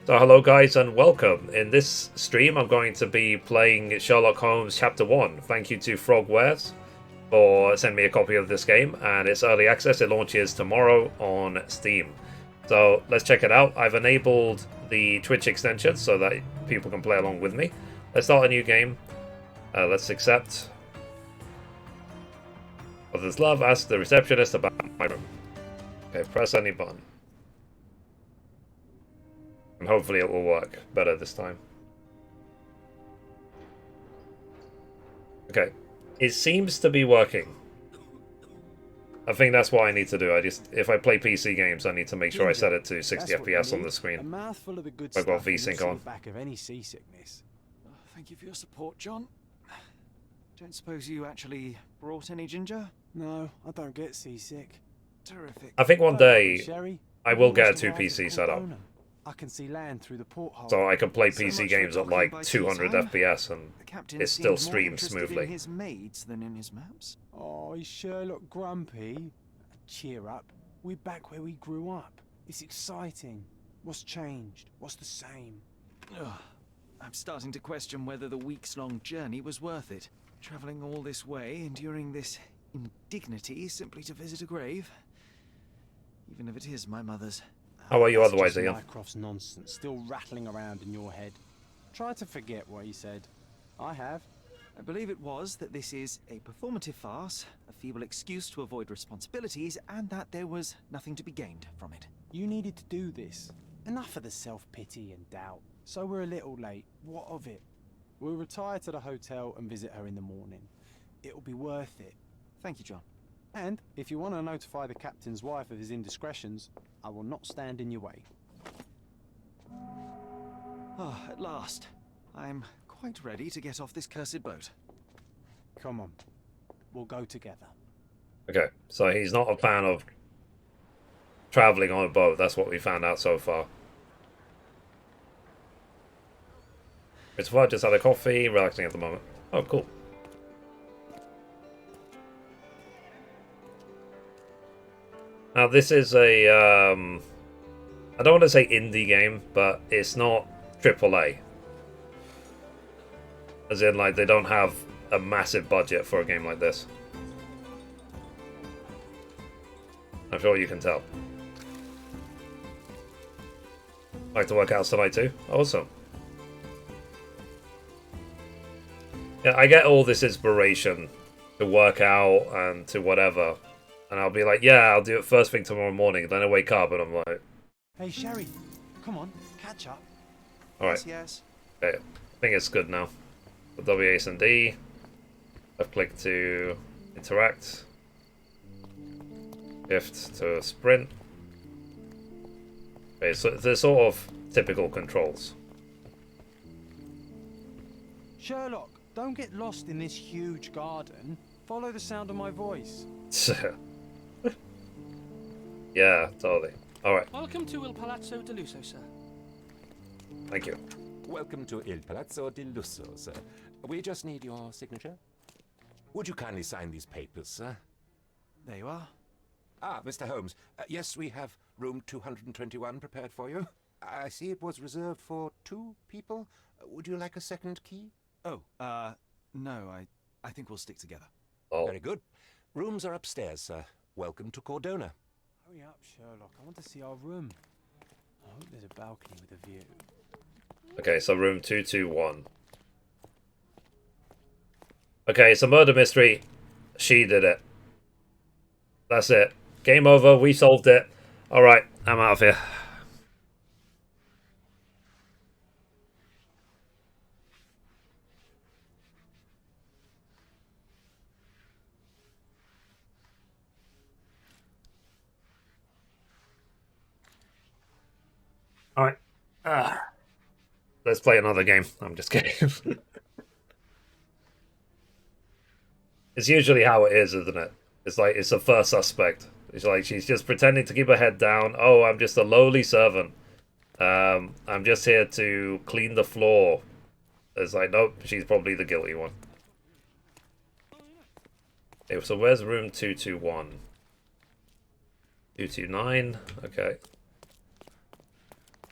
So hello guys and welcome. In this stream I'm going to be playing Sherlock Holmes Chapter One. Thank you to Frogwares for sending me a copy of this game, and it's early access. It launches tomorrow on Steam. So let's check it out. I've enabled the Twitch extension so that people can play along with me. Let's start a new game. Let's accept. Others love, ask the receptionist about my room. Okay, press any button. And hopefully it will work better this time. Okay. It seems to be working. I think that's what I need to do. If I play PC games, I need to make sure I set it to 60 FPS on the screen. A mouthful of the good I've got stuff VSync on. back of any seasickness. Oh, thank you for your support, John. Don't suppose you actually brought any ginger? No, I don't get seasick. Terrific. I think one day Sherry, I will get a 2PC setup. I can see land through the porthole. So I can play So PC much games for at like talking by 200 tea-time. FPS and The captain it still seemed more streams interested smoothly. in his maids than in his maps. Oh, is Sherlock grumpy? Cheer up. We're back where we grew up. It's exciting. What's changed? What's the same? Ugh. I'm starting to question whether the weeks-long journey was worth it. Travelling all this way, enduring this indignity simply to visit a grave. Even if it is my mother's. How are you That's otherwise, just Ian? Mycroft's nonsense still rattling around in your head. Try to forget what he said. I have. I believe it was that this is a performative farce, a feeble excuse to avoid responsibilities, and that there was nothing to be gained from it. You needed to do this. Enough of the self-pity and doubt. So we're a little late. What of it? We'll retire to the hotel and visit her in the morning. It'll be worth it. Thank you, John. And if you want to notify the captain's wife of his indiscretions, I will not stand in your way. Ah, at last. I'm quite ready to get off this cursed boat. Come on. We'll go together. Okay, so he's not a fan of traveling on a boat. That's what we found out so far. It's fine, just had a coffee, relaxing at the moment. Oh, cool. Now this is a, I don't want to say indie game, but it's not AAA. As in, like, they don't have a massive budget for a game like this. I'm sure you can tell. Like to work out tonight too? Awesome. Yeah, I get all this inspiration to work out and to whatever. And I'll be like, yeah, I'll do it first thing tomorrow morning. Then I wake up and I'm like... Hey, Sherry. Come on. Catch up. Alright. Yes. Okay, I think it's good now. The W, A, and D. I've clicked to interact. Shift to sprint. Okay, so they're sort of typical controls. Sherlock, don't get lost in this huge garden. Follow the sound of my voice. Yeah, totally. Alright, Welcome to Il Palazzo di Lusso, sir. thank you. Welcome to Il Palazzo di Lusso, sir. We just need your signature. Would you kindly sign these papers, sir? There you are. Ah, Mr. Holmes. Yes, we have room 221 prepared for you. I see it was reserved for 2 people. Would you like a second key? Oh, no, I think we'll stick together. Oh, Very good. Rooms are upstairs, sir. Welcome to Cordona. Hurry up, Sherlock. I want to see our room. I hope there's a balcony with a view. okay, so room 221. Okay, it's a murder mystery. She did it. That's it. Game over. We solved it. Alright, I'm out of here. Alright. Let's play another game. I'm just kidding. It's usually how it is, isn't it? It's like, it's the first suspect. It's like, she's just pretending to keep her head down. Oh, I'm just a lowly servant. I'm just here to clean the floor. It's like, nope, she's probably the guilty one. Okay, so where's room 221? 229, okay.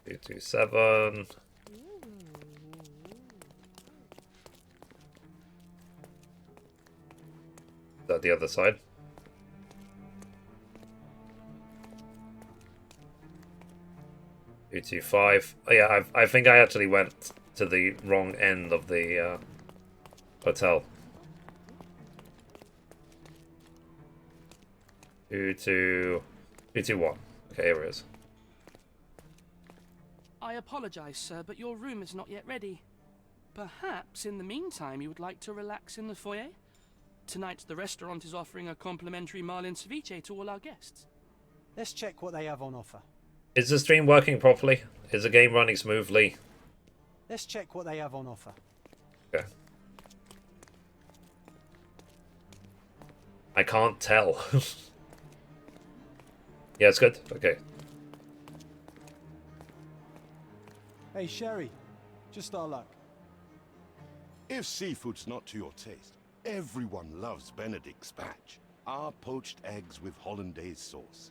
227. Is that the other side? 225. Oh yeah, I think I actually went to the wrong end of the hotel. 221. Okay, here it is. I apologize, sir, but your room is not yet ready. Perhaps in the meantime you would like to relax in the foyer? Tonight the restaurant is offering a complimentary marlin ceviche to all our guests. Let's check what they have on offer. Is the stream working properly? Is the game running smoothly? Let's check what they have on offer. Okay. I can't tell. Yeah, it's good. Okay. Hey, Sherry. Just our luck. If seafood's not to your taste, everyone loves Benedict spatch. Our poached eggs with hollandaise sauce.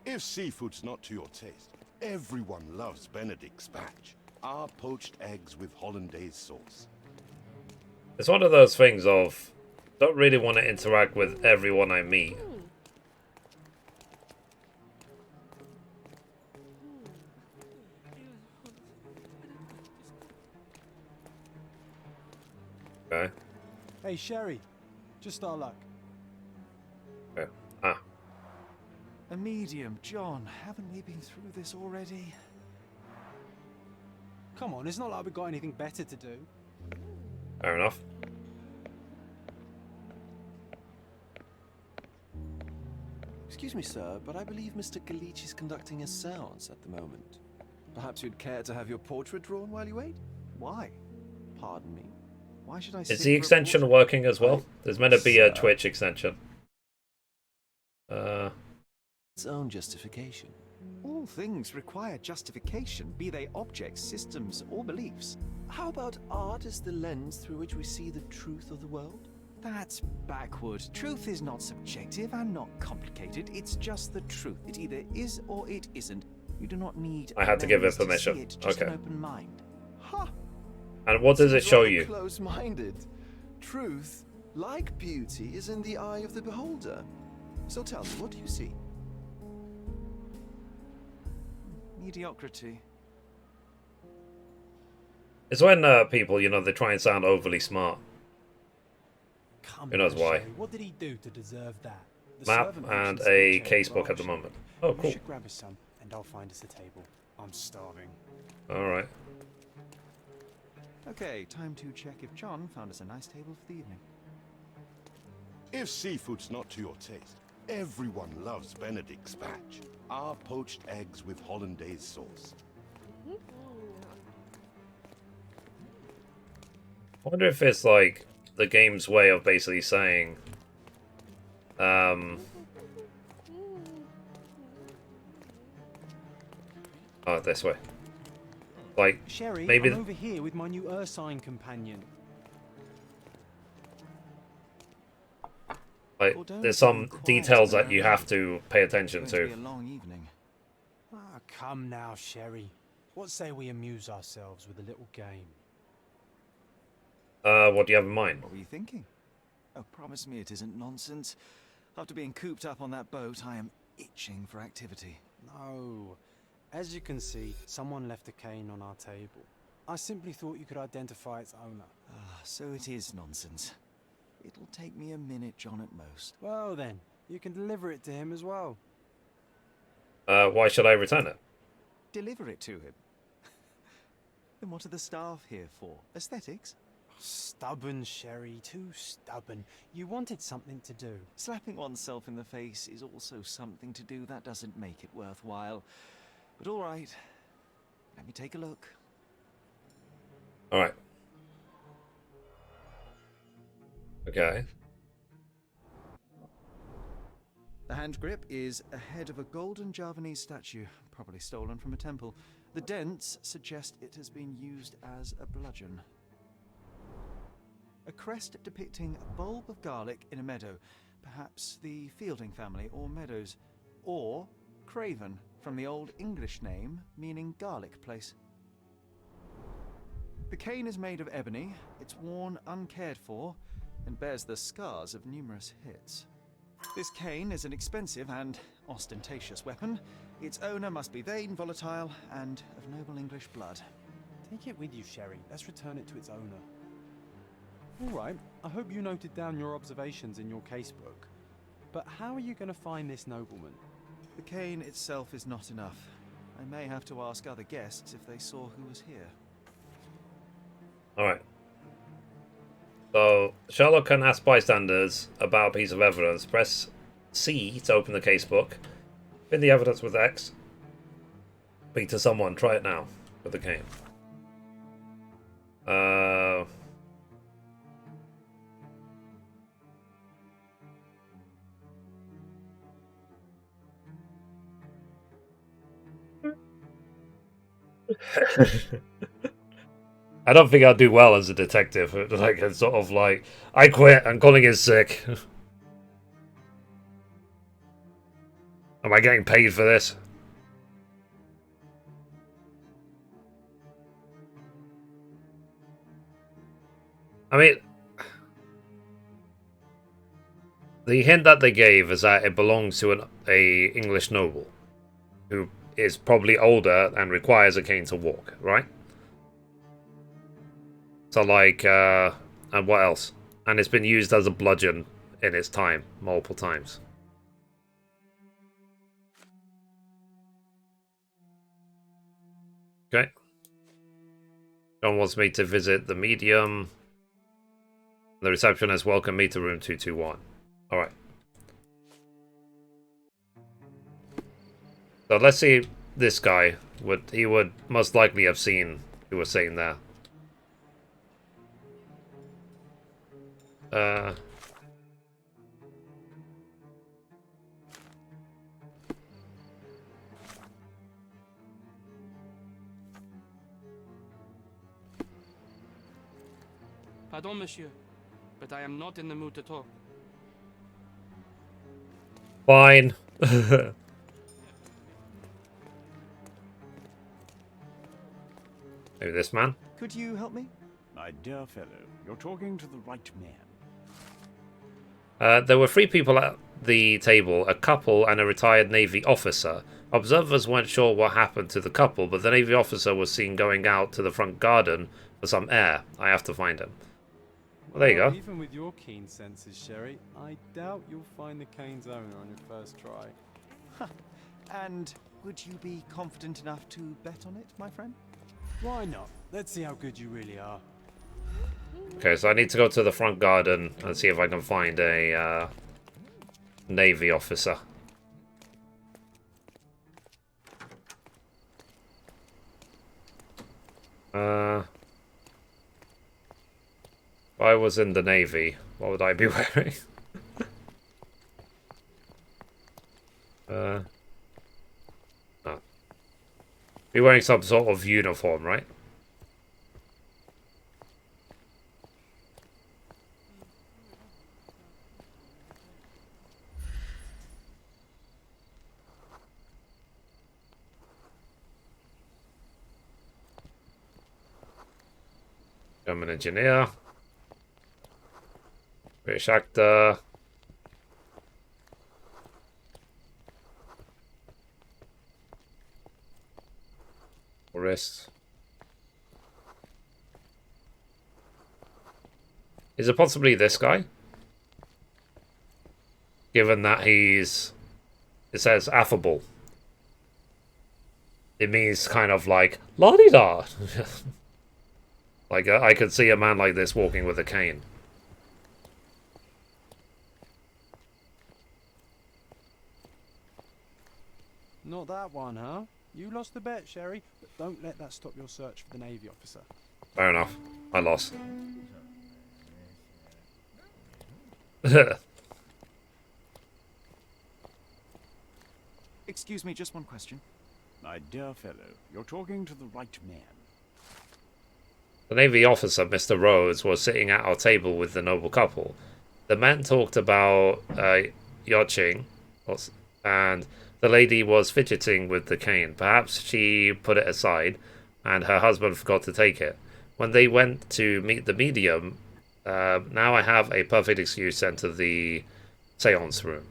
If seafood's not to your taste, everyone loves Benedict spatch. Our poached eggs with hollandaise sauce. It's one of those things of, don't really want to interact with everyone I meet. Okay. Hey, Sherry. Just our luck. Okay. Ah. A medium, John. Haven't we been through this already? Come on, it's not like we've got anything better to do. Fair enough. Excuse me, sir, but I believe Mr. Galici is conducting a séance at the moment. Perhaps you'd care to have your portrait drawn while you wait? Why? Pardon me. Why should I Is sit the for a extension portrait? working as well? There's meant to be a Sir. Twitch extension. Its own justification. All things require justification, be they objects, systems, or beliefs. How about art as the lens through which we see the truth of the world? That's backward. Truth is not subjective and not complicated. It's just the truth. It either is or it isn't. You do not need. I had to give it lens see permission. it, just an Okay. open mind. Ha! And what does it Seems show rather you? Close-minded. Truth, like beauty, is in the eye of the beholder. So tell me, what do you see? Mediocrity. It's when people, you know, they try and sound overly smart. Come Who knows on, why? Sherry. What did he do to deserve that? The Map servant and mentions a ceviche case in book at the Welsh. moment. Oh, You cool. should grab us some, and I'll find us a table. I'm starving. Alright. Okay, time to check if John found us a nice table for the evening. If seafood's not to your taste, everyone loves Benedict spatch. Our poached eggs with hollandaise sauce. I wonder if it's like the game's way of basically saying, oh, this way. Like, Sherry, maybe I'm over here with my new Ursine companion. like Well, don't there's some be quiet details there, that you man. have to pay It's attention going to be to. a long evening. Ah, come now, Sherry. What say we amuse ourselves with a little game? What do you have in mind? What were you thinking? Oh, promise me it isn't nonsense. After being cooped up on that boat, I am itching for activity. No. As you can see, someone left a cane on our table. I simply thought you could identify its owner. Ah, so it is nonsense. It'll take me a minute, John, at most. Well then, you can deliver it to him as well. Why should I return it? Deliver it to him. Then what are the staff here for? Aesthetics? Stubborn, Sherry, too stubborn. You wanted something to do. Slapping oneself in the face is also something to do. That doesn't make it worthwhile. But all right, let me take a look. Alright. Okay. The hand grip is a head of a golden Javanese statue, probably stolen from a temple. The dents suggest it has been used as a bludgeon. A crest depicting a bulb of garlic in a meadow, perhaps the Fielding family or Meadows, or Craven from the Old English name meaning garlic place. The cane is made of ebony, it's worn uncared for, and bears the scars of numerous hits. This cane is an expensive and ostentatious weapon. Its owner must be vain, volatile, and of noble English blood. Take it with you, Sherry. Let's return it to its owner. All right, I hope you noted down your observations in your casebook. But how are you going to find this nobleman? The cane itself is not enough. I may have to ask other guests if they saw who was here. Alright. So, Sherlock can ask bystanders about a piece of evidence. Press C to open the casebook. Pin the evidence with X. Speak to someone. Try it now with the cane. I don't think I'd do well as a detective. Like, it's sort of like, I quit, I'm calling in sick. Am I getting paid for this? I mean, the hint that they gave is that it belongs to a English noble who is probably older and requires a cane to walk, right? So, like, and what else? And it's been used as a bludgeon in its time, multiple times. Okay. John wants me to visit the medium. The receptionist welcomed me to room 221. Alright. So let's see this guy. He would most likely have seen who was sitting there. Pardon, monsieur, but I am not in the mood to talk. Fine. Maybe this man? Could you help me? My dear fellow, you're talking to the right man. There were 3 people at the table, a couple and a retired Navy officer. Observers weren't sure what happened to the couple, but the Navy officer was seen going out to the front garden for some air. I have to find him. Well, there you go. Even with your keen senses, Sherry, I doubt you'll find the cane's owner on your first try. And would you be confident enough to bet on it, my friend? Why not? Let's see how good you really are. Okay, so I need to go to the front garden and see if I can find a Navy officer. If I was in the Navy, what would I be wearing? Oh. Be wearing some sort of uniform, right? German engineer. British actor. Tourist. Is it possibly this guy? Given that he's... It says affable. It means kind of like, la-di-da. Like, I could see a man like this walking with a cane. Not that one, huh? You lost the bet, Sherry, but don't let that stop your search for the Navy officer. Fair enough. I lost. Excuse me, just one question. My dear fellow, you're talking to the right man. The Navy officer, Mr. Rhodes, was sitting at our table with the noble couple. The man talked about yachting and The lady was fidgeting with the cane. Perhaps she put it aside, and her husband forgot to take it. When they went to meet the medium, now I have a perfect excuse to enter the seance room.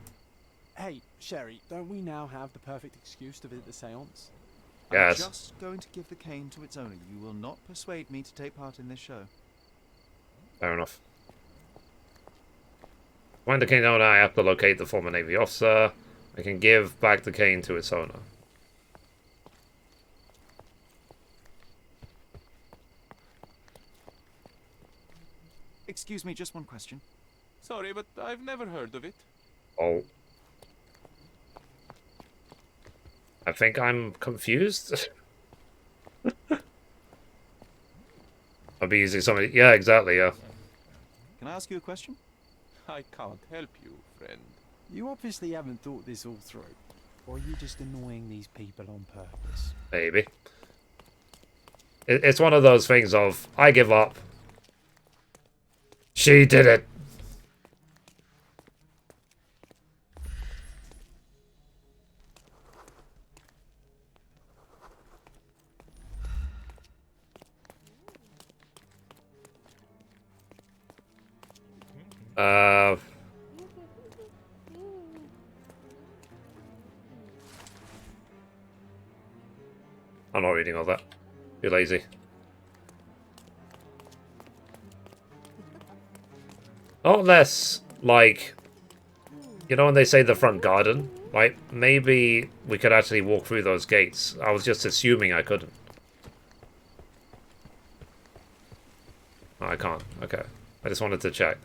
Hey, Sherry, don't we now have the perfect excuse to visit the seance? Yes. I'm just going to give the cane to its owner. You will not persuade me to take part in this show. Fair enough. To find the cane owner, I have to locate the former Navy officer. I can give back the cane to its owner. Excuse me, just one question. Sorry, but I've never heard of it. Oh. I think I'm confused. I'll be using something. Yeah, exactly, yeah. Can I ask you a question? I can't help you, friend. You obviously haven't thought this all through. Or are you just annoying these people on purpose? Maybe. It's one of those things of, I give up. She did it. I'm not reading all that. You're lazy. Not unless, like, you know when they say the front garden? Like, maybe we could actually walk through those gates. I was just assuming I couldn't. Oh, I can't. Okay. I just wanted to check.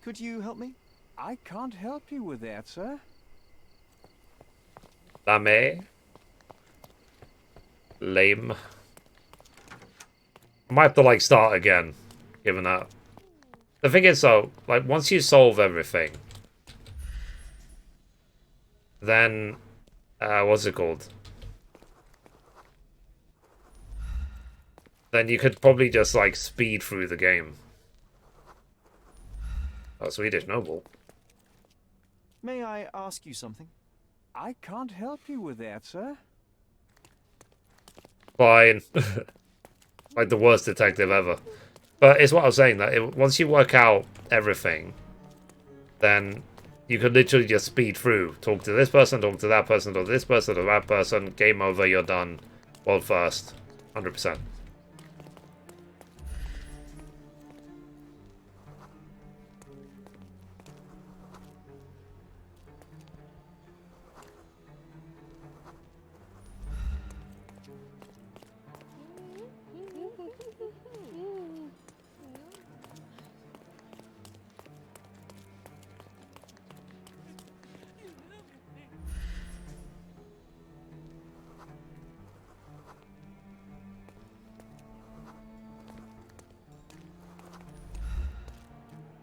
Could you help me? I can't help you with that, sir. Lame. Lame. I might have to, like, start again, given that. The thing is, though, like, once you solve everything, then, what's it called? Then you could probably just, like, speed through the game. Oh, Swedish noble. May I ask you something? I can't help you with that, sir. Fine. Like the worst detective ever. But it's what I was saying, that once you work out everything, then you could literally just speed through. Talk to this person, talk to that person, talk to this person, to that person. Game over, you're done. World first. 100%.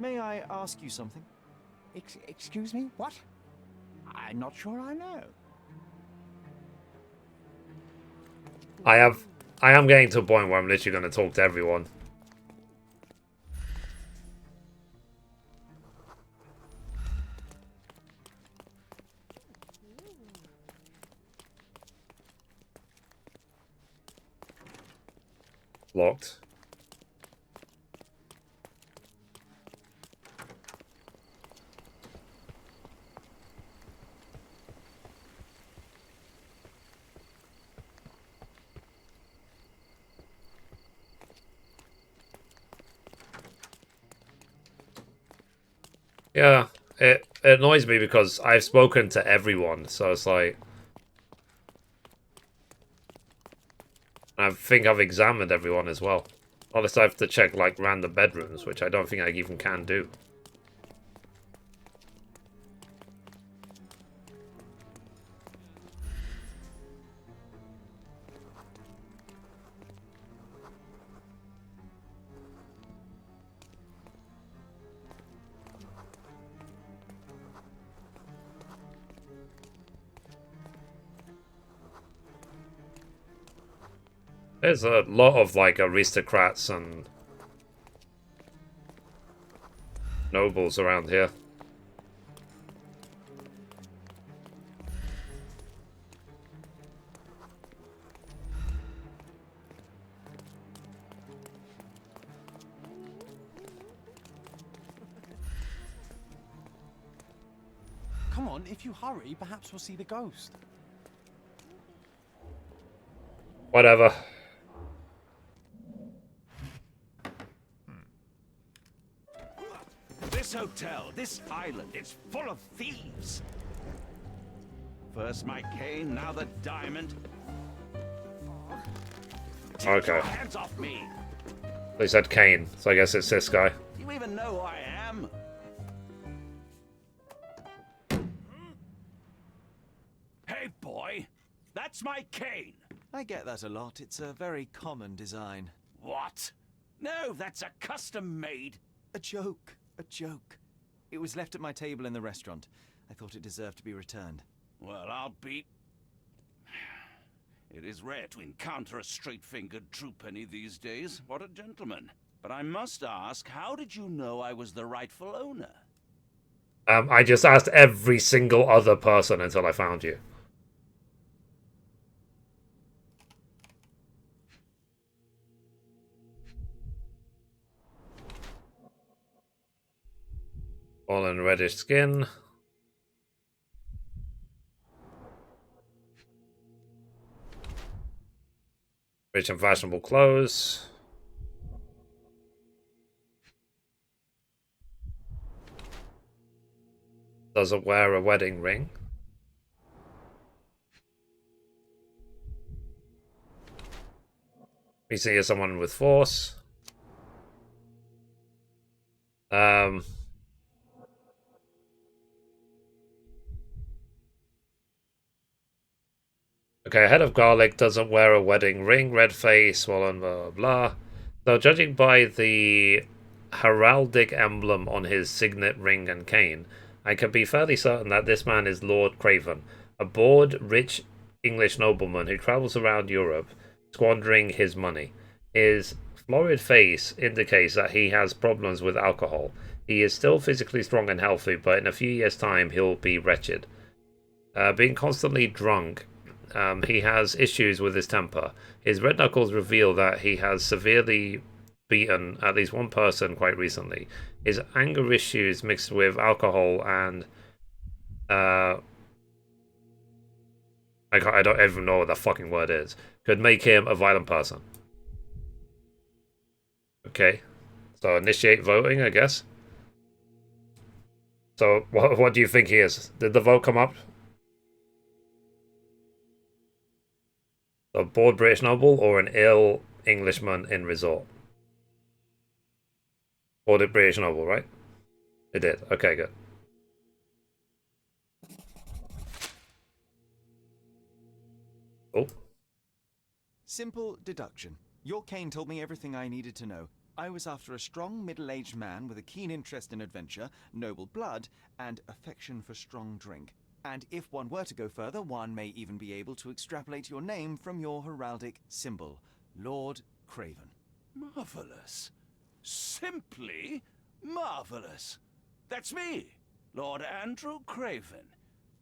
May I ask you something? Excuse me? What? I'm not sure I know. I am getting to a point where I'm literally going to talk to everyone. Locked. Yeah, it annoys me because I've spoken to everyone, so it's like... I think I've examined everyone as well. Unless I have to check, like, random bedrooms, which I don't think I even can do. There's a lot of, like, aristocrats and nobles around here. on, if you hurry, perhaps we'll see the ghost. Whatever. This hotel, this island, it's full of thieves. First my cane, now the diamond. Take Okay. your hands off me. They said Kane, so I guess it's this guy. Do you even know who I am? Hey, boy. That's my cane. I get that a lot. It's a very common design. What? No, that's a custom-made. A joke. A joke. It was left at my table in the restaurant. I thought it deserved to be returned. Well, I'll be... It is rare to encounter a straight-fingered true penny these days. What a gentleman. But I must ask, how did you know I was the rightful owner? I just asked every single other person until I found you. Fallen reddish skin. Rich and fashionable clothes. Doesn't wear a wedding ring. We see as someone with force. Okay, head of garlic, doesn't wear a wedding ring, red face, swollen, blah, blah, blah. So judging by the heraldic emblem on his signet ring and cane, I can be fairly certain that this man is Lord Craven, a bored, rich English nobleman who travels around Europe, squandering his money. His florid face indicates that he has problems with alcohol. He is still physically strong and healthy, but in a few years' time he'll be wretched. Being constantly drunk, he has issues with his temper. His red knuckles reveal that he has severely beaten at least one person quite recently. His anger issues mixed with alcohol and I don't even know what the fucking word is, could make him a violent person. Okay, so initiate voting, I guess. So what do you think he is? Did the vote come up? A bored British noble or an ill Englishman in resort? Bored British noble, right? It did. Okay, good. Oh. Simple deduction. Your cane told me everything I needed to know. I was after a strong, middle-aged man with a keen interest in adventure, noble blood, and affection for strong drink. And if one were to go further, one may even be able to extrapolate your name from your heraldic symbol, Lord Craven. Marvelous. Simply marvelous. That's me, Lord Andrew Craven.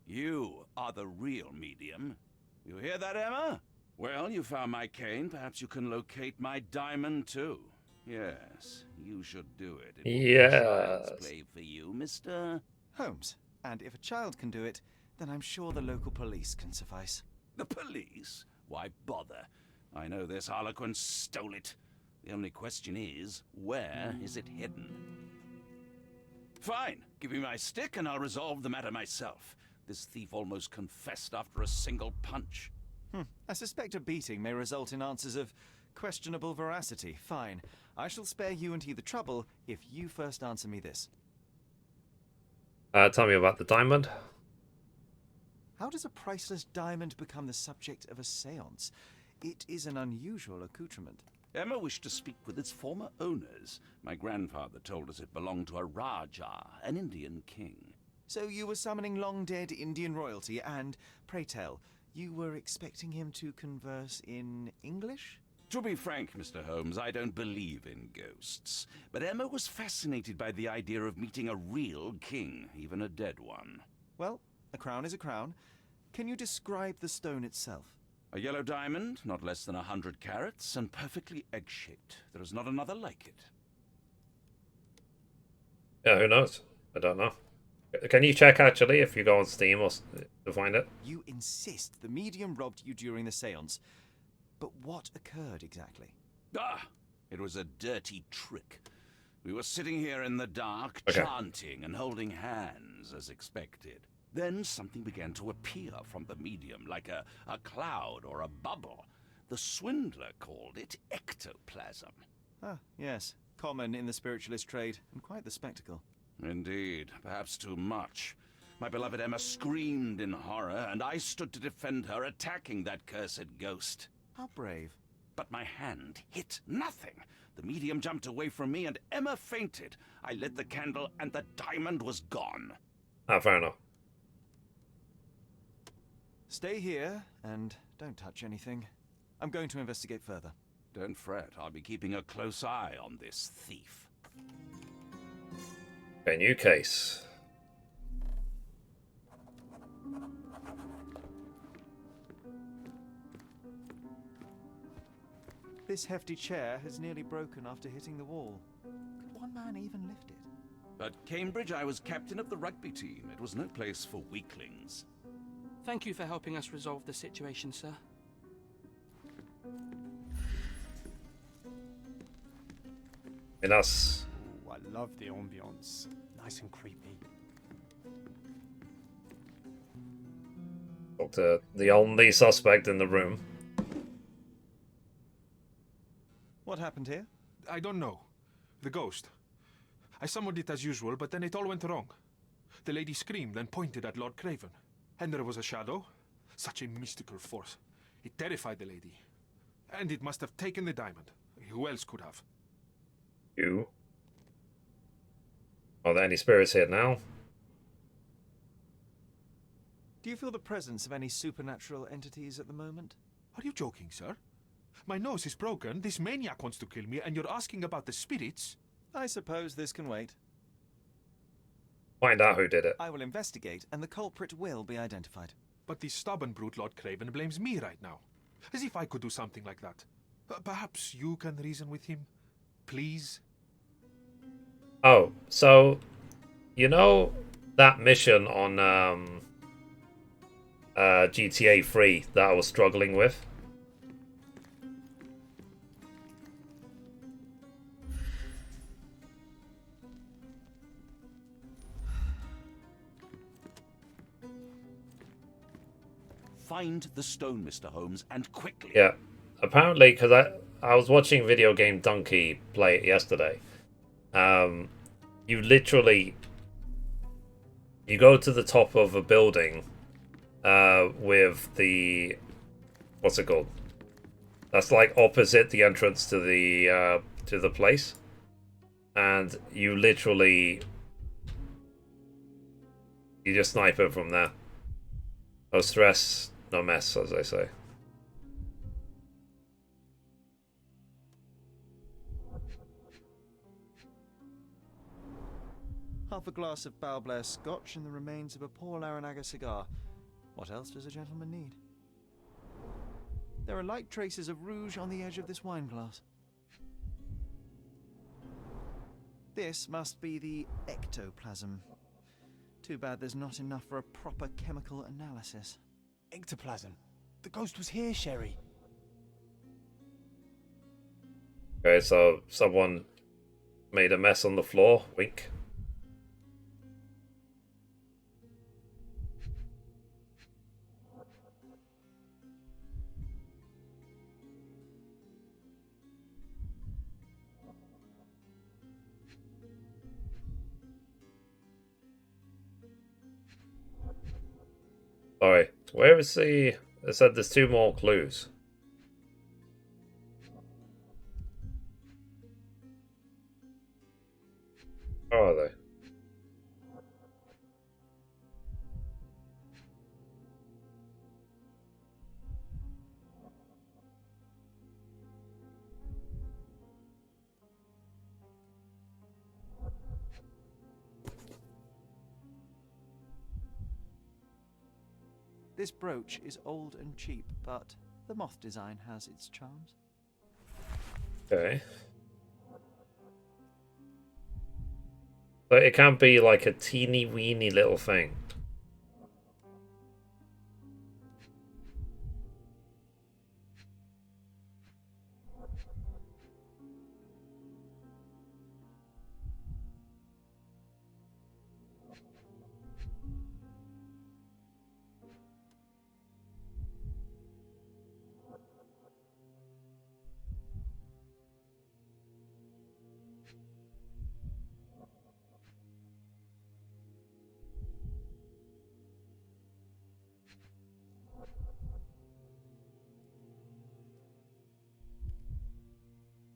You are the real medium. You hear that, Emma? Well, you found my cane. Perhaps you can locate my diamond, too. Yes, you should do it. It will be a child's play for you, Mr. Holmes. And if a child can do it, then I'm sure the local police can suffice. The police? Why bother? I know this harlequin stole it. The only question is, where is it hidden? Fine. Give me my stick and I'll resolve the matter myself. This thief almost confessed after a single punch. I suspect a beating may result in answers of questionable veracity. Fine. I shall spare you and he the trouble if you first answer me this. Tell me about the diamond. How does a priceless diamond become the subject of a séance? It is an unusual accoutrement. Emma wished to speak with its former owners. My grandfather told us it belonged to a Rajah, an Indian king. So you were summoning long-dead Indian royalty, and, pray tell, you were expecting him to converse in English? To be frank, Mr. Holmes, I don't believe in ghosts. But Emma was fascinated by the idea of meeting a real king, even a dead one. Well, a crown is a crown. Can you describe the stone itself? A yellow diamond, not less than 100 carats, and perfectly egg-shaped. There is not another like it. Yeah, who knows? I don't know. Can you check actually if you go on Steam or to find it? You insist the medium robbed you during the seance. But what occurred exactly? Ah, it was a dirty trick. We were sitting here in the dark, Okay. chanting and holding hands as expected. Then something began to appear from the medium, like a cloud or a bubble. The swindler called it ectoplasm. Ah, yes. Common in the spiritualist trade, and quite the spectacle. Indeed, perhaps too much. My beloved Emma screamed in horror, and I stood to defend her, attacking that cursed ghost. How brave. But my hand hit nothing. The medium jumped away from me, and Emma fainted. I lit the candle, and the diamond was gone. Ah, fair enough. Stay here, and don't touch anything. I'm going to investigate further. Don't fret, I'll be keeping a close eye on this thief. Okay, new case. This hefty chair has nearly broken after hitting the wall. Could one man even lift it? At Cambridge, I was captain of the rugby team. It was no place for weaklings. Thank you for helping us resolve the situation, sir. And that's Ooh, I love the ambience. Nice and creepy. the only suspect in the room. What happened here? I don't know. The ghost. I summoned it as usual, but then it all went wrong. The lady screamed and pointed at Lord Craven. And there was a shadow. Such a mystical force. It terrified the lady. And it must have taken the diamond. Who else could have? You? Are there any spirits here now? Do you feel the presence of any supernatural entities at the moment? Are you joking, sir? My nose is broken, this maniac wants to kill me, and you're asking about the spirits? I suppose this can wait. Find out who did it. I will investigate, and the culprit will be identified. But the stubborn brute Lord Craven blames me right now. As if I could do something like that. Perhaps you can reason with him? Please? Oh, so you know that mission on GTA 3 that I was struggling with? Find the stone, Mr. Holmes, and quickly. Yeah. Apparently, because I was watching Video Game Donkey play it yesterday. You literally... You go to the top of a building with the... What's it called? That's like opposite the entrance to the place. And you literally... You just snipe it from there. No stress, no mess, as they say. Half a glass of Balblair Scotch and the remains of a Paul Aranaga cigar. What else does a gentleman need? There are light traces of rouge on the edge of this wine glass. This must be the ectoplasm. Too bad there's not enough for a proper chemical analysis. Ectoplasm. The ghost was here, Sherry. Okay, so someone made a mess on the floor. Wink. Sorry, where is the... It said there's 2 more clues. How are they? This brooch is old and cheap, but the moth design has its charms. Okay. But it can be like a teeny weeny little thing.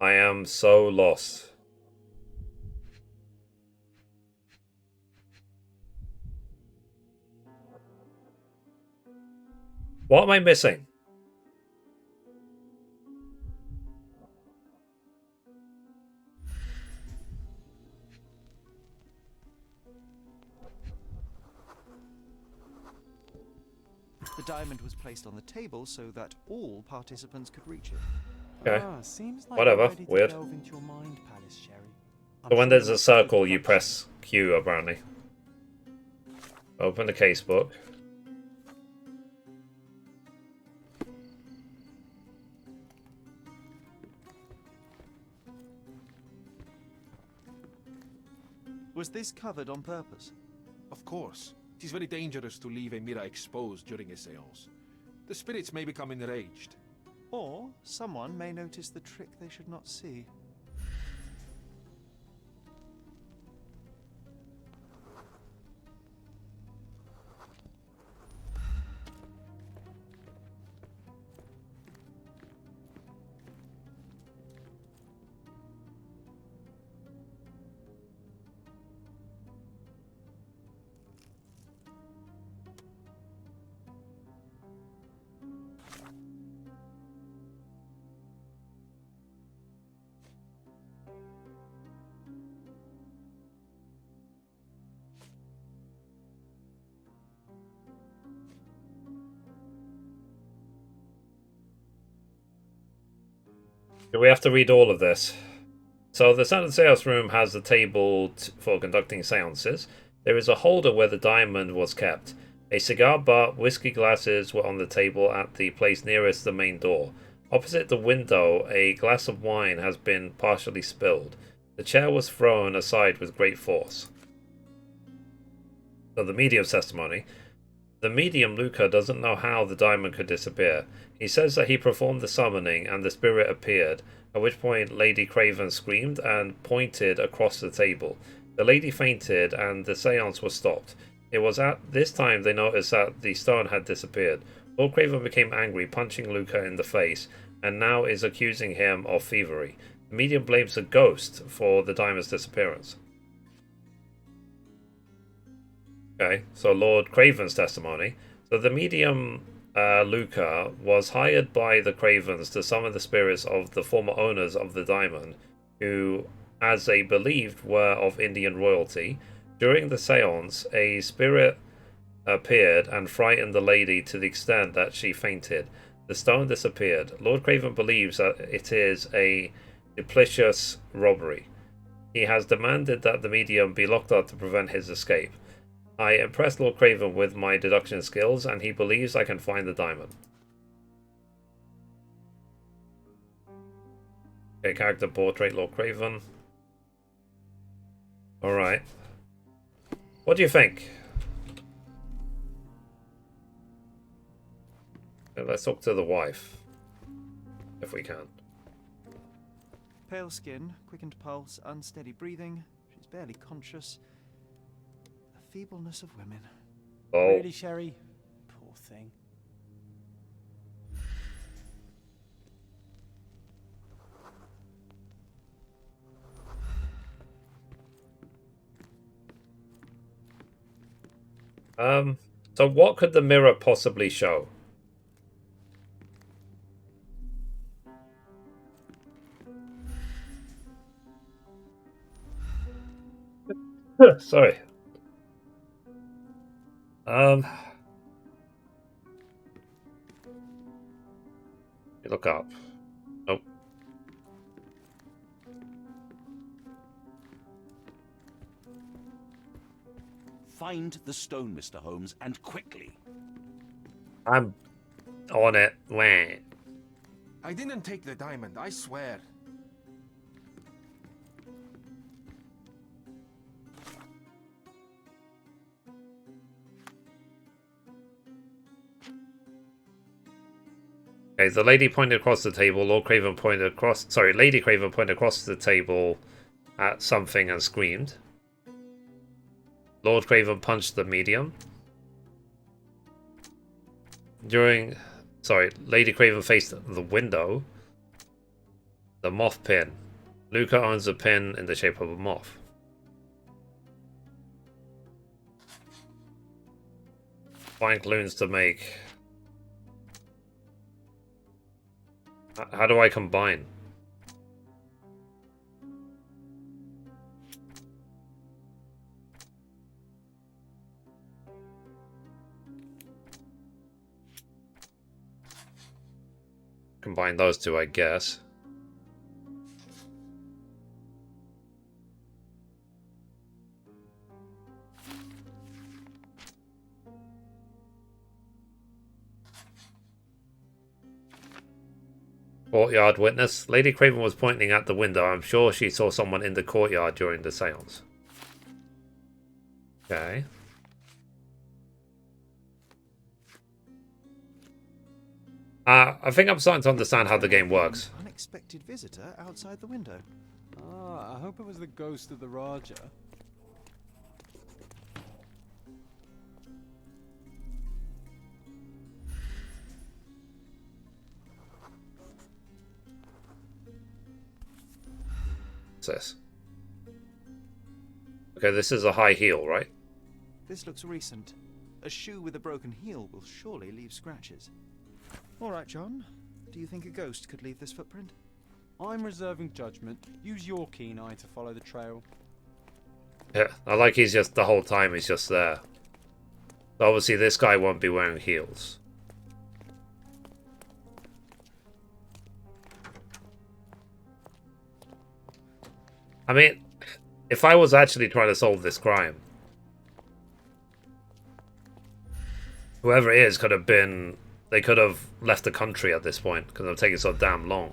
I am so lost. What am I missing? The diamond was placed on the table so that all participants could reach it. Okay. Seems like Whatever. you're ready to Weird. delve into your mind palace, Sherry. So when there's a circle, you press Q, apparently. Open the casebook. Was this covered on purpose? Of course. It is very dangerous to leave a mirror exposed during a seance. The spirits may become enraged. Or someone may notice the trick they should not see. Do we have to read all of this? So the standard seance room has a table for conducting seances. There is a holder where the diamond was kept. A cigar butt, whiskey glasses were on the table at the place nearest the main door. Opposite the window, a glass of wine has been partially spilled. The chair was thrown aside with great force. So the medium's testimony. The medium, Luca, doesn't know how the diamond could disappear. He says that he performed the summoning and the spirit appeared, at which point Lady Craven screamed and pointed across the table. The lady fainted and the seance was stopped. It was at this time they noticed that the stone had disappeared. Lord Craven became angry, punching Luca in the face, and now is accusing him of thievery. The medium blames a ghost for the diamond's disappearance. Okay, so Lord Craven's testimony. So the medium, Luca, was hired by the Cravens to summon the spirits of the former owners of the diamond, who, as they believed, were of Indian royalty. During the seance, a spirit appeared and frightened the lady to the extent that she fainted. The stone disappeared. Lord Craven believes that it is a duplicitous robbery. He has demanded that the medium be locked up to prevent his escape. I impressed Lord Craven with my deduction skills, and he believes I can find the diamond. Okay, character portrait, Lord Craven. Alright. What do you think? Let's talk to the wife. If we can. Pale skin, quickened pulse, unsteady breathing. She's barely conscious. The feebleness of women. Oh. Really, Sherry? Poor thing. So what could the mirror possibly show? Sorry. Look up. Nope. Find the stone, Mr. Holmes, and quickly. I'm on it. Wah. I didn't take the diamond, I swear. Okay, the lady pointed across the table. Lord Craven pointed across. Sorry, Lady Craven pointed across the table at something and screamed. Lord Craven punched the medium. Lady Craven faced the window. The moth pin. Luca owns a pin in the shape of a moth. Find clues to make. How do I combine? Combine those two, I guess. Courtyard witness. Lady Craven was pointing at the window. I'm sure she saw someone in the courtyard during the seance. Okay. I think I'm starting to understand how the game works. Unexpected visitor outside the window. Ah, I hope it was the ghost of the Raja. What's this? Okay, this is a high heel, right? This looks recent. A shoe with a broken heel will surely leave scratches. All right, John. Do you think a ghost could leave this footprint? I'm reserving judgment. Use your keen eye to follow the trail. Yeah, I like he's just, the whole time he's just there. So obviously this guy won't be wearing heels. I mean, if I was actually trying to solve this crime, whoever it is could have been... They could have left the country at this point, because it's taking so damn long.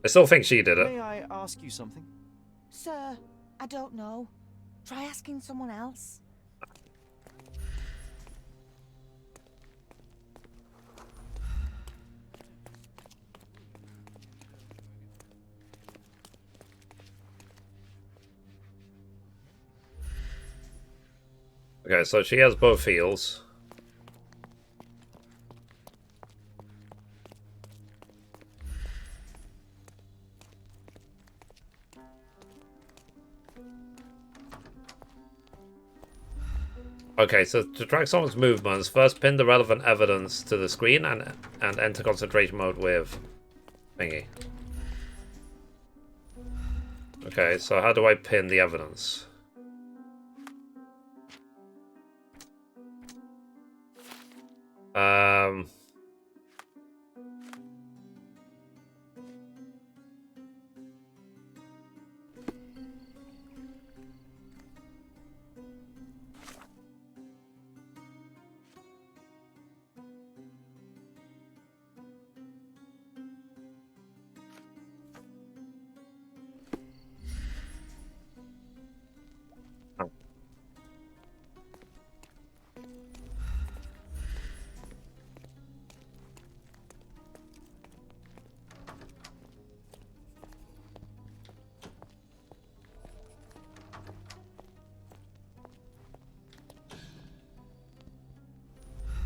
I still think she did it. May I ask you something? Sir, I don't know. Try asking someone else. Okay, so she has both heels. Okay, so to track someone's movements, first pin the relevant evidence to the screen and enter concentration mode with thingy. Okay, so how do I pin the evidence?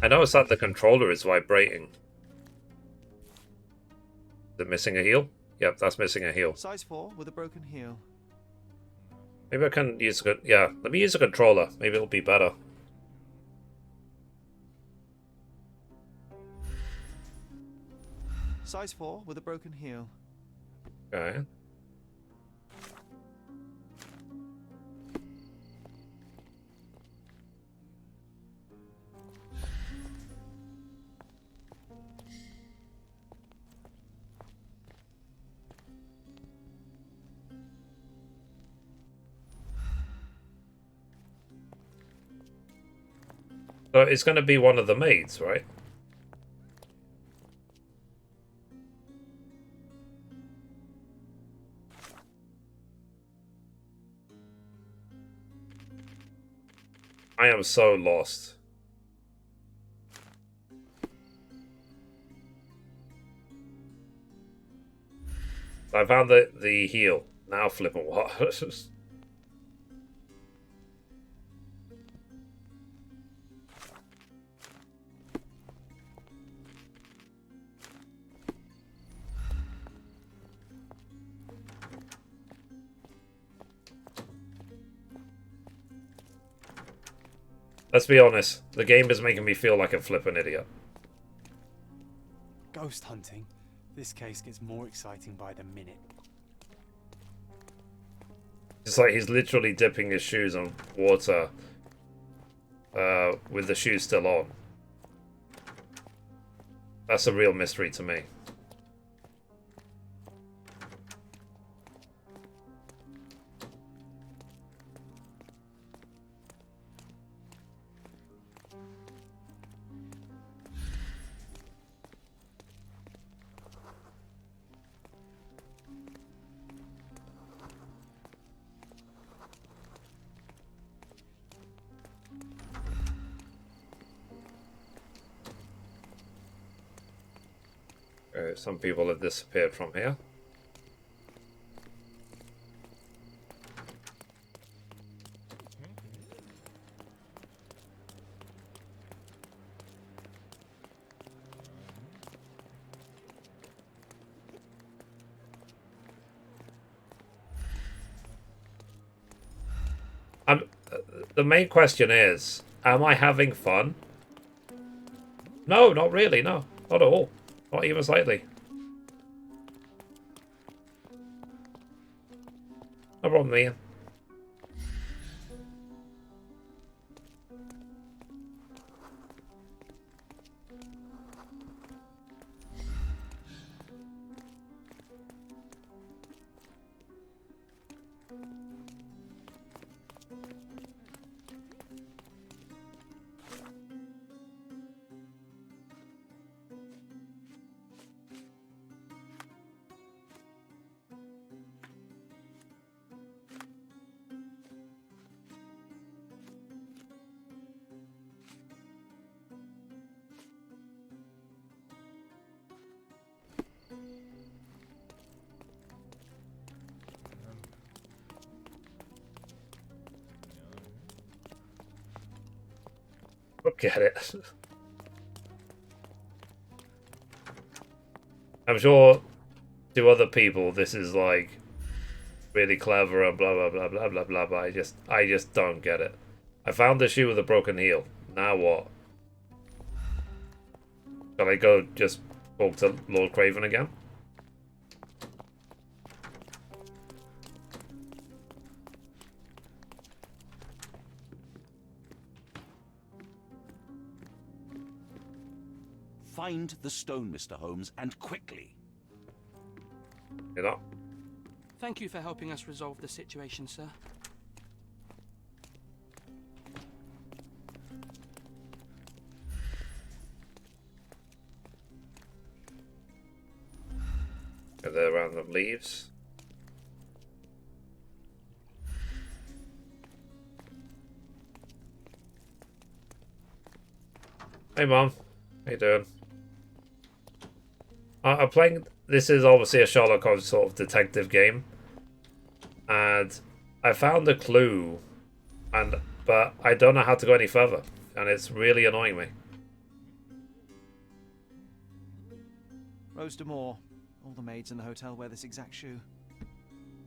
I noticed that the controller is vibrating. Is it missing a heel? Yep, that's missing a heel. Size 4 with a broken heel. Maybe I can use a... Yeah, let me use a controller. Maybe it'll be better. Size 4 with a broken heel. Okay. So it's going to be one of the maids, right? I am so lost. I found the heel. Now flipping what? Let's be honest, the game is making me feel like a flippin' idiot. Ghost hunting. This case gets more exciting by the minute. It's like he's literally dipping his shoes on water with the shoes still on. That's a real mystery to me. Some people have disappeared from here. The main question is, am I having fun? No, not really, no. Not at all. Not even slightly. No problem, Ian. Look at it. I'm sure to other people this is like really clever and blah blah blah blah blah blah, but I just don't get it. I found the shoe with a broken heel. Now what? Shall I go just talk to Lord Craven again? Find the stone, Mr. Holmes, and quickly. You know? Thank you for helping us resolve the situation, sir. Get the random leaves. Hey, Mom. How you doing? I'm playing. This is obviously a Sherlock Holmes sort of detective game, and I found a clue, but I don't know how to go any further, and it's really annoying me. Rose Moore. All the maids in the hotel wear this exact shoe.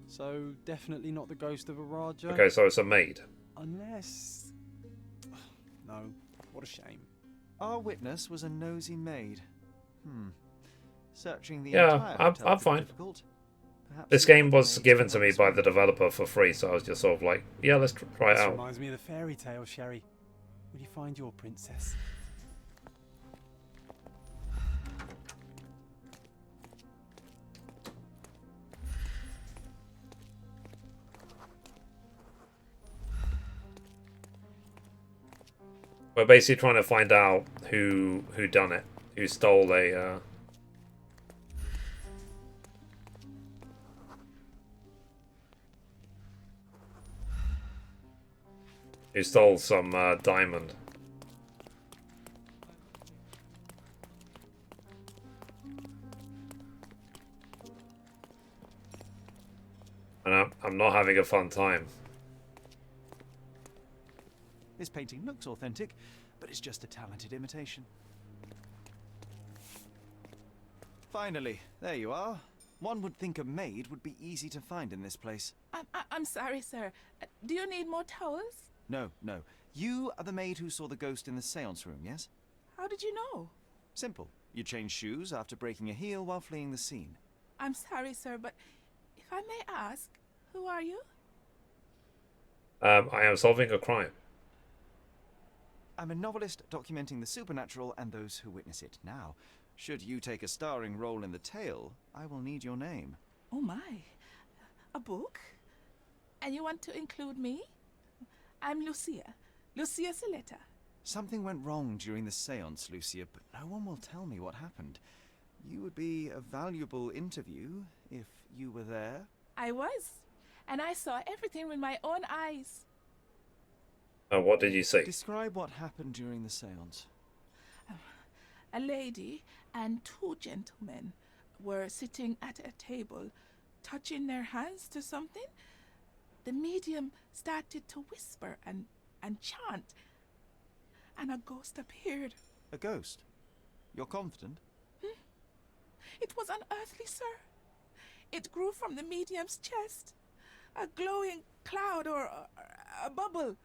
So definitely not the ghost of a Raja. Okay, so it's a maid. Unless... No, what a shame. Our witness was a nosy maid. Searching the Yeah, entire I'm hotel fine. difficult. Perhaps This the game was maids given can to help me us by with the developer for free, so I was just sort of like, yeah, let's try it This out. reminds me of the fairy tale, Sherry. Will you find your princess? We're basically trying to find out who done it, who stole a. Who stole some diamond. And I'm not having a fun time. This painting looks authentic, but it's just a talented imitation. Finally, there you are. One would think a maid would be easy to find in this place. I'm sorry, sir. Do you need more towels? No, no. You are the maid who saw the ghost in the seance room, yes? How did you know? Simple. You changed shoes after breaking a heel while fleeing the scene. I'm sorry, sir, but if I may ask, who are you? I am solving a crime. I'm a novelist documenting the supernatural and those who witness it. Now, should you take a starring role in the tale, I will need your name. Oh my. A book? And you want to include me? I'm Lucia. Lucia Saletta. Something went wrong during the seance, Lucia, but no one will tell me what happened. You would be a valuable interview if you were there. I was. And I saw everything with my own eyes. What did you see? Describe what happened during the seance. A lady and two gentlemen were sitting at a table, touching their hands to something. The medium started to whisper and chant, and a ghost appeared. A ghost? You're confident? It was unearthly, sir. It grew from the medium's chest. A glowing cloud or a bubble.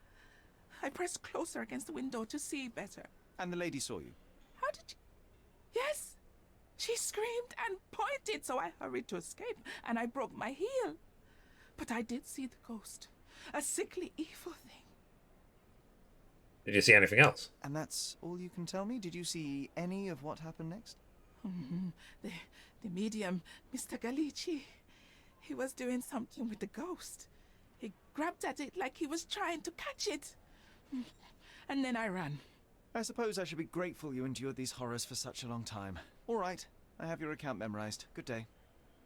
I pressed closer against the window to see better. And the lady saw you? How did you... Yes! She screamed and pointed, so I hurried to escape, and I broke my heel. But I did see the ghost. A sickly, evil thing. Did you see anything else? And that's all you can tell me? Did you see any of what happened next? The medium, Mr. Galici, he was doing something with the ghost. He grabbed at it like he was trying to catch it. And then I ran. I suppose I should be grateful you endured these horrors for such a long time. All right, I have your account memorized. Good day.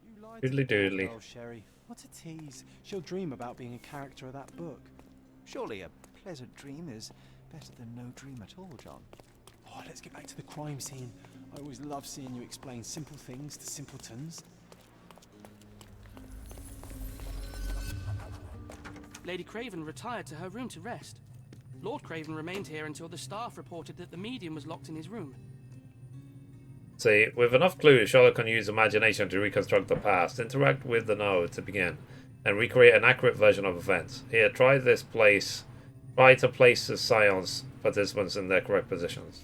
You lied Doodly to doodly. girl, Sherry. What a tease. She'll dream about being a character of that book. Surely a pleasant dream is better than no dream at all, John. Oh, let's get back to the crime scene. I always love seeing you explain simple things to simpletons. Lady Craven retired to her room to rest. Lord Craven remained here until the staff reported that the medium was locked in his room. See, with enough clues, Sherlock can use imagination to reconstruct the past, interact with the know to begin, and recreate an accurate version of events. Here, try to place the seance participants in their correct positions.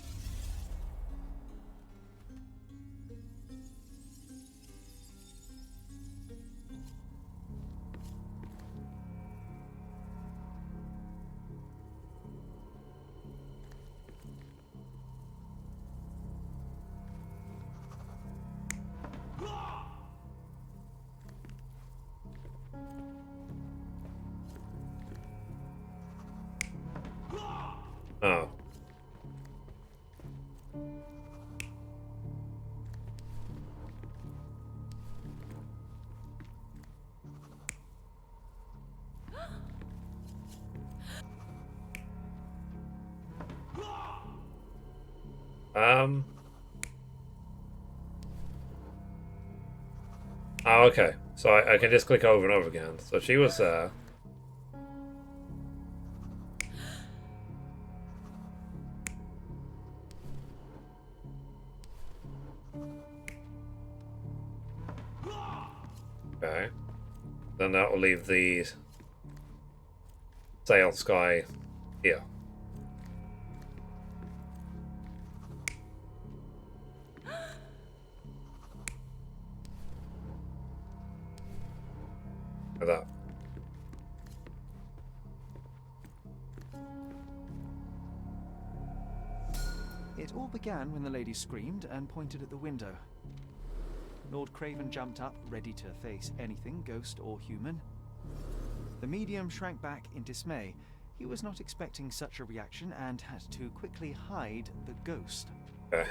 Oh. Oh, okay. So I can just click over and over again. So she was there. Okay. Then that will leave the seance guy here. Like that. It all began when the lady screamed and pointed at the window. Lord Craven jumped up, ready to face anything, ghost or human. The medium shrank back in dismay, He was not expecting such a reaction and had to quickly hide the ghost. Okay.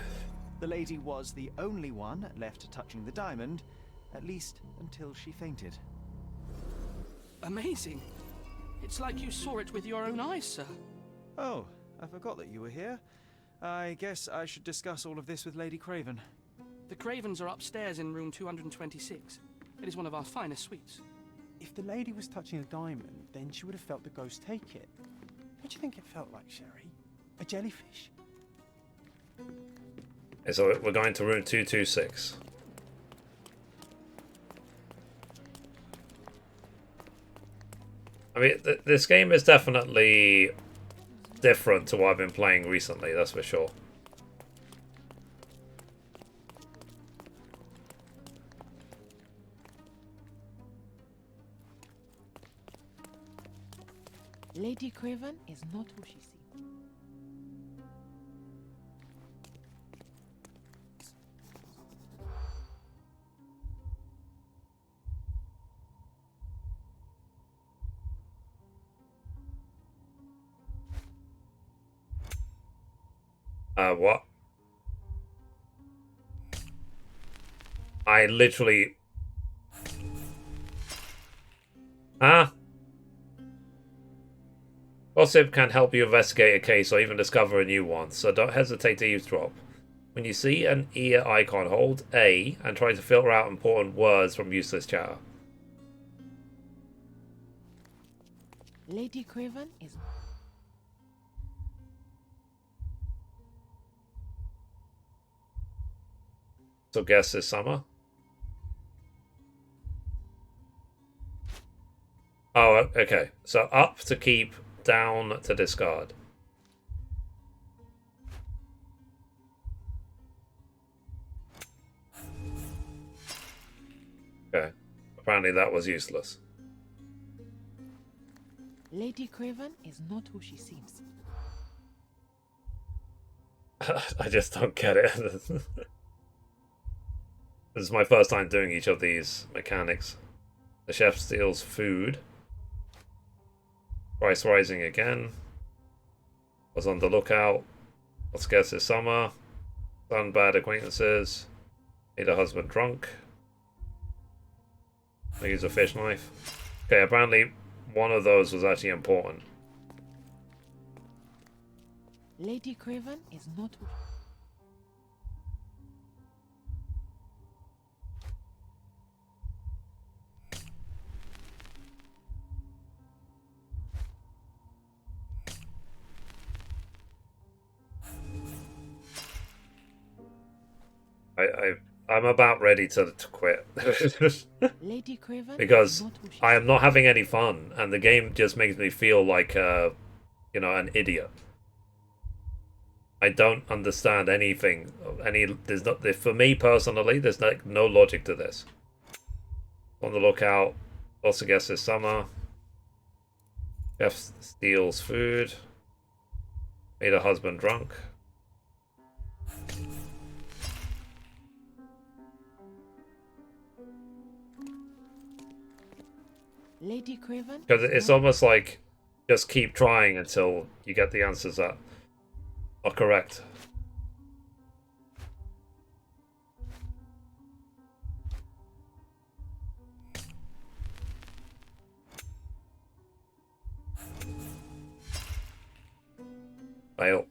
The lady was the only one left touching the diamond, at least until she fainted. Amazing. It's like you saw it with your own eyes, sir. Oh, I forgot that you were here. I guess I should discuss all of this with Lady Craven. The Cravens are upstairs in room 226. It is one of our finest suites. If the lady was touching a diamond, then she would have felt the ghost take it. What do you think it felt like, Sherry? A jellyfish? Okay, so we're going to room 226. I mean, this game is definitely different to what I've been playing recently, that's for sure. Lady Craven is not who she seems. What? I literally... Huh? Gossip can help you investigate a case or even discover a new one, so don't hesitate to eavesdrop. When you see an ear icon, hold A and try to filter out important words from useless chatter. Lady Craven is... So guess this summer? Oh, okay. So up to keep, down to discard. Okay. Apparently that was useless. Lady Craven is not who she seems. I just don't get it. This is my first time doing each of these mechanics. The chef steals food. Price rising again. Was on the lookout. Let's guess this summer. Done bad acquaintances. Made a husband drunk. I use a fish knife. Okay, apparently one of those was actually important. Lady Craven is not who... I'm about ready to quit. Lady Craven because I am not having any fun, and the game just makes me feel like, you know, an idiot. I don't understand anything. There's not, for me personally, there's like no logic to this. On the lookout. Also guess this summer. Chef steals food. Made a husband drunk. Lady Craven. Because it's almost like just keep trying until you get the answers that are correct. Fail.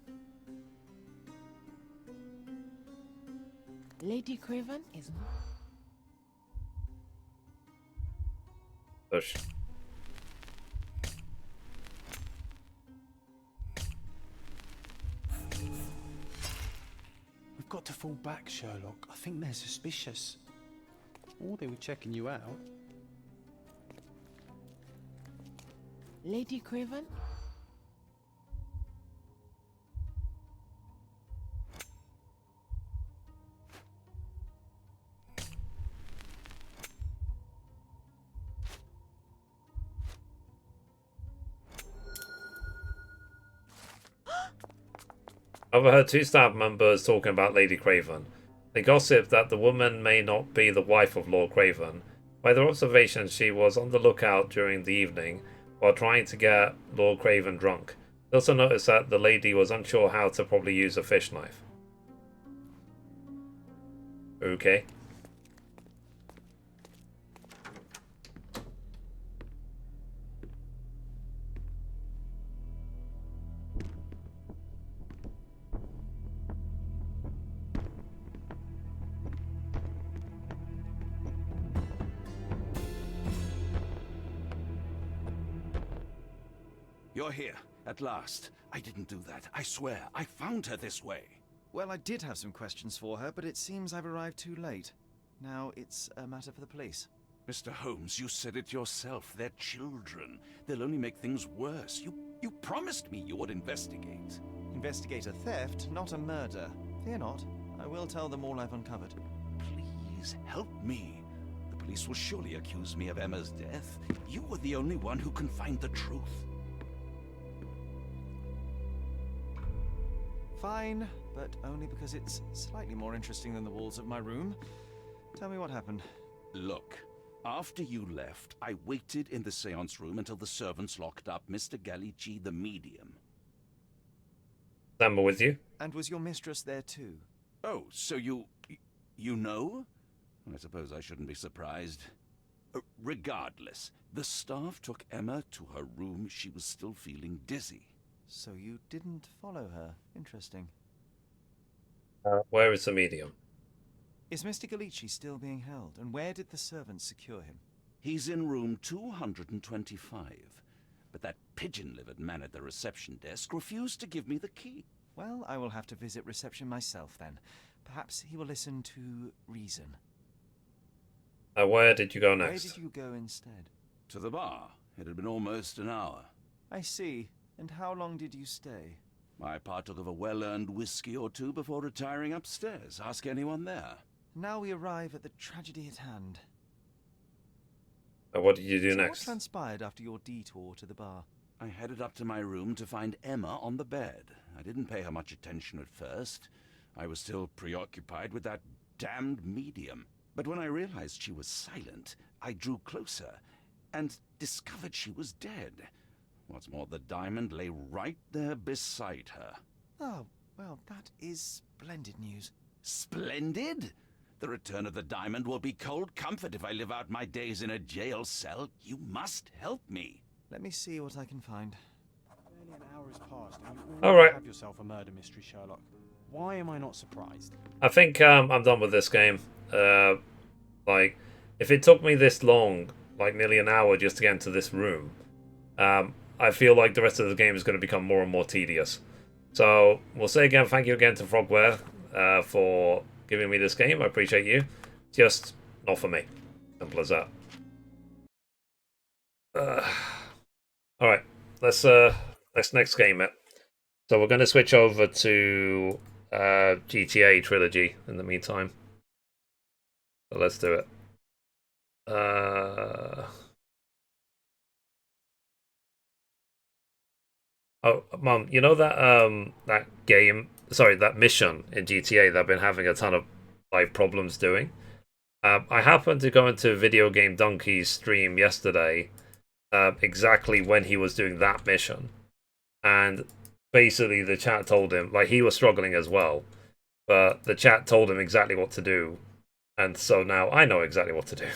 Lady Craven is not... Push. We've got to fall back, Sherlock. I think they're suspicious. Or they were checking you out. Lady Craven? I've overheard two staff members talking about Lady Craven. They gossip that the woman may not be the wife of Lord Craven. By their observation, she was on the lookout during the evening, while trying to get Lord Craven drunk. They also noticed that the lady was unsure how to properly use a fish knife. Okay. You're here, at last. I didn't do that. I swear, I found her this way. Well, I did have some questions for her, but it seems I've arrived too late. Now it's a matter for the police. Mr. Holmes, you said it yourself. They're children. They'll only make things worse. You promised me you would investigate. Investigate a theft, not a murder. Fear not. I will tell them all I've uncovered. Please, help me. The police will surely accuse me of Emma's death. You were the only one who can find the truth. Fine, but only because it's slightly more interesting than the walls of my room. Tell me what happened. Look, after you left, I waited in the seance room until the servants locked up Mr. Gallici, the medium. I'm with you. And was your mistress there too? Oh, so you know? I suppose I shouldn't be surprised. Regardless, the staff took Emma to her room. She was still feeling dizzy. So you didn't follow her. Interesting. Where is the medium? Is Mr. Gallici still being held? And where did the servants secure him? He's in room 225. But that pigeon-livered man at the reception desk refused to give me the key. Well, I will have to visit reception myself then. Perhaps he will listen to reason. Where did you go next? Where did you go instead? To the bar. It had been almost an hour. I see. And how long did you stay? I partook of a well-earned whiskey or two before retiring upstairs. Ask anyone there. Now we arrive at the tragedy at hand. What did you do next? What transpired after your detour to the bar? I headed up to my room to find Emma on the bed. I didn't pay her much attention at first. I was still preoccupied with that damned medium. But when I realized she was silent, I drew closer and discovered she was dead. What's more, the diamond lay right there beside her. Oh, well, that is splendid news. Splendid? The return of the diamond will be cold comfort if I live out my days in a jail cell. You must help me. Let me see what I can find. Barely an hour has passed, and you All already right. have yourself a murder mystery, Sherlock. Why am I not surprised? I think I'm done with this game. Like, if it took me this long, like nearly an hour just to get into this room, I feel like the rest of the game is going to become more and more tedious. So, we'll say again, thank you again to Frogware for giving me this game. I appreciate you. Just not for me. Simple as that. Alright, let's next game it. So we're going to switch over to GTA Trilogy in the meantime. So let's do it. Oh, Mum, you know that that mission in GTA that I've been having a ton of like problems doing? I happened to go into Video Game Donkey's stream yesterday, exactly when he was doing that mission, and basically the chat told him, like, he was struggling as well, but the chat told him exactly what to do, and so now I know exactly what to do.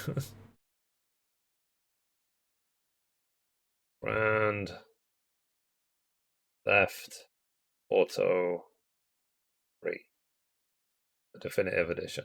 Grand Theft Auto 3, the definitive edition.